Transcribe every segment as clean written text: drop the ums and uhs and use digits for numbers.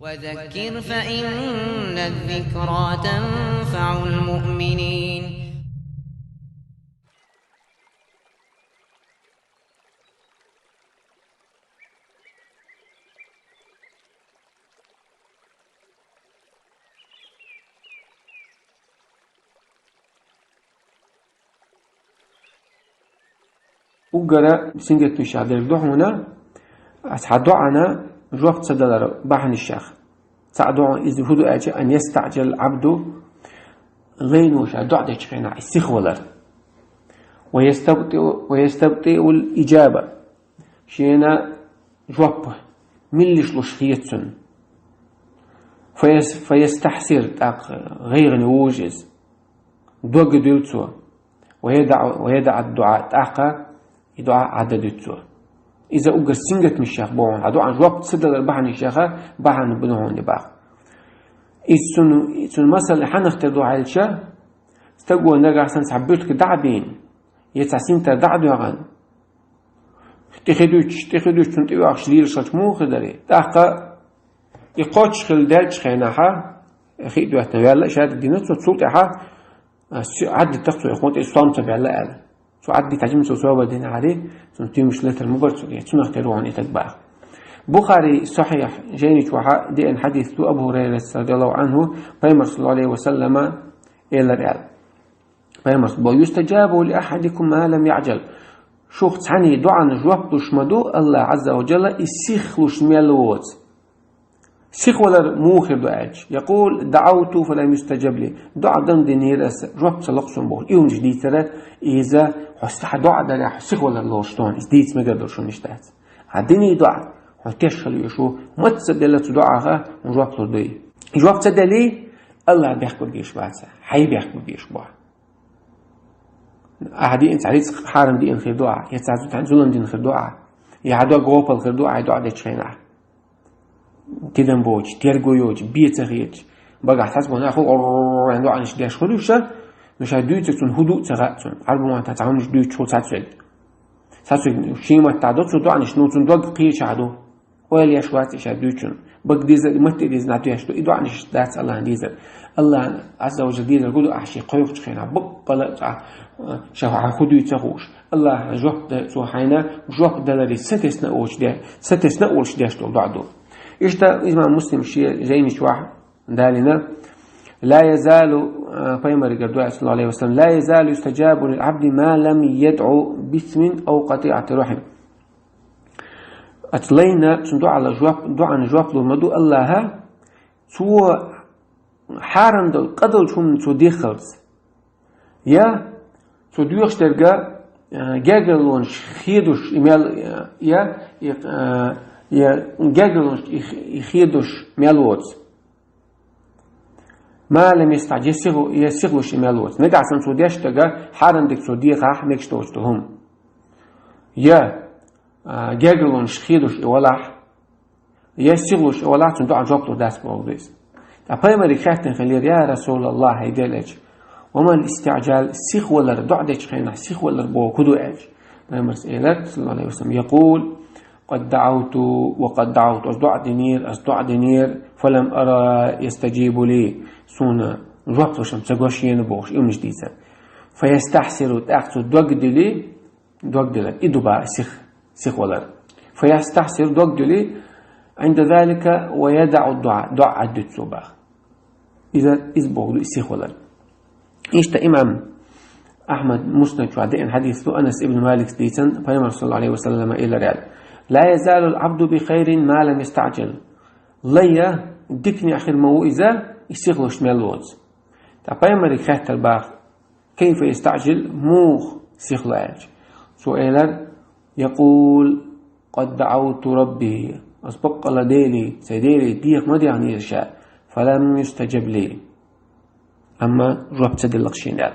وذكر فإن الذكرى تنفع المؤمنين. وقرأ سنجت الشهادة دوحنا أسعدوعنا جواب صدر بحن الشيخ سعدوع إذ هدو أجي أن يستعجل العبد غينوش أدوع ديشخينا السيخولر ويستبطئ الإجابة شينا جواب ملش لشخيتسن فيستحسر غير نوجز دوغ ديلتسو ويدع الدعاء تاقا دعاء عددتسو إذا أقر سنجت من الشيخ بوان عدو عن جواب تصدر البحن الشيخ بحن بنوهون لباق إذن مثلا حنختر دعاء الشيخ استقوى نرجع سنسعبيرتك دعبين يتعسين تدعدو عن تخدوش تنتقو عشليل شاك خدري تاقا يقوتش خلدالش خيناها خيدو احتوال شهادة دينات صوتها عدد تخطو يخوت إسلام تبع الله سو عدي تعجم سوى بدين عليه سنتي مشكلة المبرد يتسون اختيروا عن يتكبع بخاري صحيح جاني وحا دي ان حديث تو أبو هريرة رضي الله عنه بيمر صلى الله عليه وسلم إلى الريال بيمر يستجاب لأحدكم ما لم يعجل شو تعني دعا نجواب دشمدو الله عز وجل السيخلوش ميلوت سيخ ولا موخر دعاج يقول دعوت فلم يستجب لي دعا دم دينير جواب سلقسم بول يوم جديد ترى إذا حسح دعا دلع سيخ ولا لوشتون إزديت مقدر شو نشتات عدني دعا هتشخل يشو ما تصدلت دعاها وجواب تردي جواب تصدلي الله بيحكي بيش بعدها حي بيحكي بيش بعد أحدي أنت عليك حارم دي إن خير دعا يتعزو تعزلن دين خير دعا يعدوا جواب الخير دعا دعا ده تشينه تدم بوج ترجويوج بيتغيج بقى حسب أنا أخو عنده عنش داش خلوشة مش هدوي تكون هدوء تغاتون عرب ما تتعاملش دوي شو تسعد شيء ما تعدد شو عنش نوتون دوق قيش عدو ولا يشوات إيش هدويشون بق ديزل مت ديز ناتو يشتو إدو عنش دات الله ديزل الله عز وجل ديزل يقولوا أحشي قيوق تخينا بق بلا شو هدوي تغوش الله جوب سو حينا جوب دلري ستسنا أوش ده ستسنا أوش ده شتو بعدو إشتا إمام مسلم شيء جايني شواح دالنا لا يزال فيمر قدوة صلى الله عليه وسلم لا يزال يستجاب للعبد ما لم يدعو باسم أو قطيعة رحم أتلينا سندوع على جواب دعاء نجواب للمدو الله سوى حارم دل قدل شو سو ديخلز يا سو ديوخش تلقى جاجلون خيدوش إمال يا جاجلون يخيدوش ميلوت ما لم يستعجل يسيغلوش ميلوت نقع سن سوديش تلقى حارم دك سوديخ أحمكش توجتهم يا جاجلون خيدوش إولاح يسيغلوش إولاح سندوع جوابتو داس بولديس أبايما ريكاتن خلير يا رسول الله هيدلج وما الاستعجال سيخ ولا ردعدش خينا سيخ ولا ربو كدو اج بيما سئلت صلى الله عليه وسلم يقول قد دعوت وقد دعوت أصدع دنير فلم أرى يستجيب لي سونا جوابتو شمس قوشين بوش يوم جديدة فيستحسر تأخذ دوغدلي إدو بقى سيخ ولا فيستحسر دوغدلي عند ذلك ويدع الدعاء دعاء عدت صباح إذا إزبوغ سيخ ولا إيش إمام أحمد مسند وعدين حديث أنس ابن مالك ديتن فيمر صلى الله عليه وسلم إلى ريال لا يزال العبد بخير ما لم يستعجل ليا دكني آخر موئزة يسيغلوش ميلوز فيمر خيط الباخ كيف يستعجل موخ سيغلاج سؤالا يقول قد دعوت ربي أسبق لديلي سيديلي ديق مدي عن يرشاء فلم يستجب لي أما جواب تدلق شينال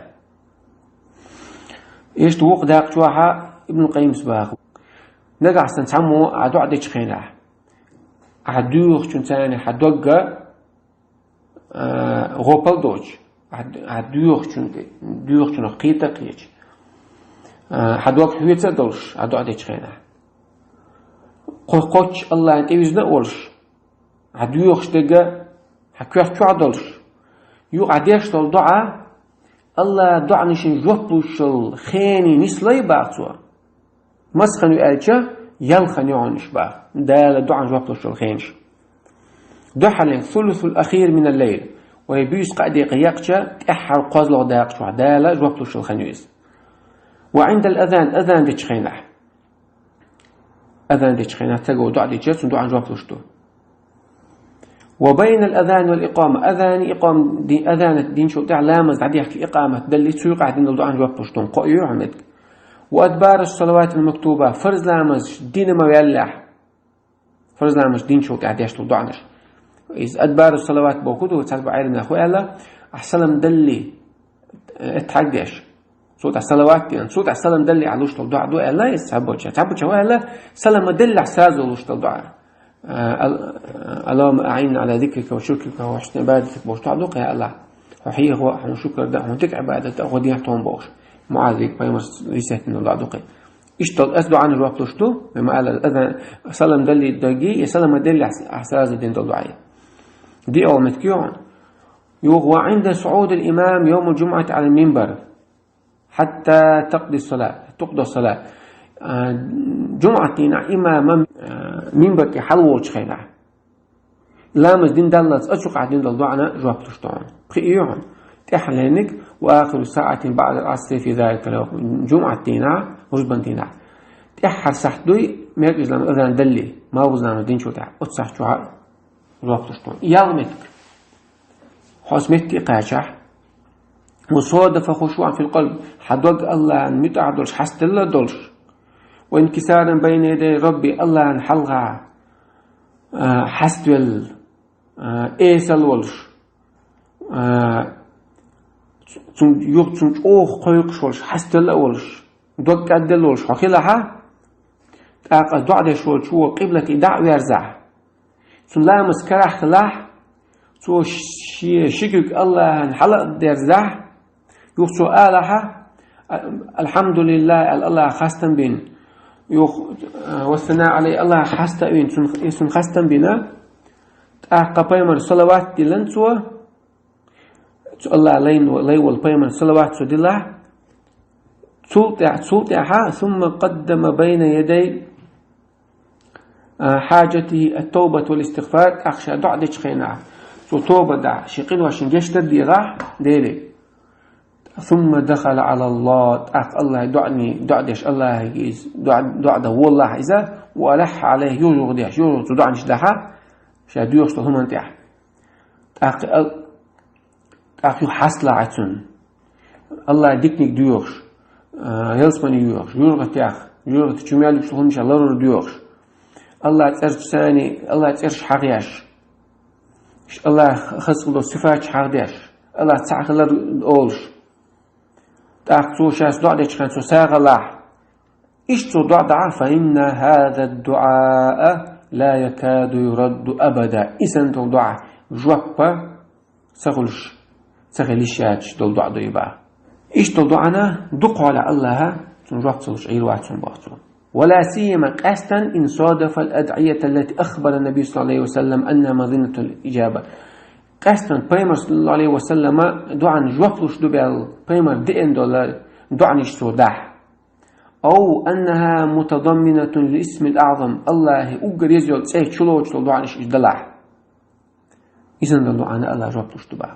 إيش توق داق شوحا ابن القيم سباق نقع سنسعمو عدو عديش خيناه عدوخ شنساني حدوغا غوبال دوج عدوخ شنو قيتا قيج حدوغ حويتا دوش عدو عديش خيناه قوش الله أنت يوزنا أولش عدو يخشتك حكيت شو عدلش يو عديش دعاء الله دعاء نشين جوبلوش الخيني نسلي باعتوا مسخن يأجا يلخن يعنش با دال دعاء جوبلوش الخينش دحل الثلث الأخير من الليل ويبيس قد يقيقشا تأحر قازلو داقشوا دال جوبلوش الخنيوز وعند الأذان أذان دي تشخينح أذان دي تشخينح تقو دعاء دي تشخينح دعاء جوبلوش دو وبين الأذان والإقامة أذان إقام دي أذان الدين شو تاع لامز عدي يحكي إقامة دلي تسوق عدين الدعاء جواب بشتون قايو عمد وأدبار الصلوات المكتوبة فرز لامز دين ما يلح فرز لامز دين شو تاع ديش الدعاء إذا أدبار الصلوات بوكودو وتسبب عيلنا أخويا الله أحسلم دلي اتحقش صوت الصلوات يعني صوت السلام دلي على وش الدعاء دو الله يسحبوا شو الله سلام دلي إحساس وش الدعاء اللهم أعين على ذكرك وشكرك وحسن عبادتك بوش تعلق يا الله وحيه هو شكر ده وتك عبادته وديها توم بوش معاذك بيمس ريسات من الله دقي اشتغل أسدو عن الوقت لشتو بما قال الأذان سلام دلي الدقي يسلم دلي إحساس الدين الدعاء دي أول متكيون يغوى عند صعود الإمام يوم الجمعة على المنبر حتى تقضي الصلاة جمعتنا إمام منبر كحلو وشخينا لامز دين دلت أشوق عدين دلدعنا جواب تشتون بخيون تحلينك وآخر ساعة بعد العصر في ذلك اليوم جمعتنا وجبنتنا تحر سحدوي ميركز لما أذن دلي ما وزنا دين شو تاع أتصح شو جواب تشتون يالمتك حسمتي قاشح وصادف خشوعا في القلب حدوق الله أن متعدلش حست الله دلش وانكسارا بين يدي ربي الله أن حلغا حستول إيسال ولش يوغ أوخ قيقش ولش حستول ولش دوك أدل ولش حقيلها تاقى دعدش ولش هو قبلة دع ويرزع لا مسكرح خلاح تو شكرك الله أن حلق درزع يوغ سؤالها الحمد لله الله خاستن بين والثناء عليه الله حستا وين سن خستن بنا قبيمر صلوات دلن سوا الله لين والبيمر صلوات دلله تلتها ثم قدم بين يدي حاجته التوبة والاستغفار أخشى دعدش خينا توبة دع شقين واشن جشت ديغا ديلي ثم دخل على الله الله دعدش الله دعده والله إذا وألح عليه يغديش دعنش دحا شاديوش هم انتح يحصل عتن الله يديكنك ديوش يلسمني يوش يورغ تشميال يشلهم مش الله ديوش الله ترش ثاني الله ترش حقياش الله خصله صفات حقياش الله تعخل أولش تأخذ شاس دعاء كان تساغ الله إيش دعاء فإن هذا الدعاء لا يكاد يرد أبدا إذن دعاء جوابا سغلش ياتش دعاء ضيبا إيش دعاءنا دق على الله تنجواب تصلش عير واتسون باطو ولا سيما قاستا إن صادف الأدعية التي أخبر النبي صلى الله عليه وسلم أنها مظنة الإجابة قاستا بيمر صلى الله عليه وسلم دعا جوابلوش دبال بيمر دئن دعا نشتو دح أو أنها متضمنة للاسم الأعظم الله أقر يزيل سيح شلوش دعا نشتو دلح إذن دعانا الله جوابلوش دبال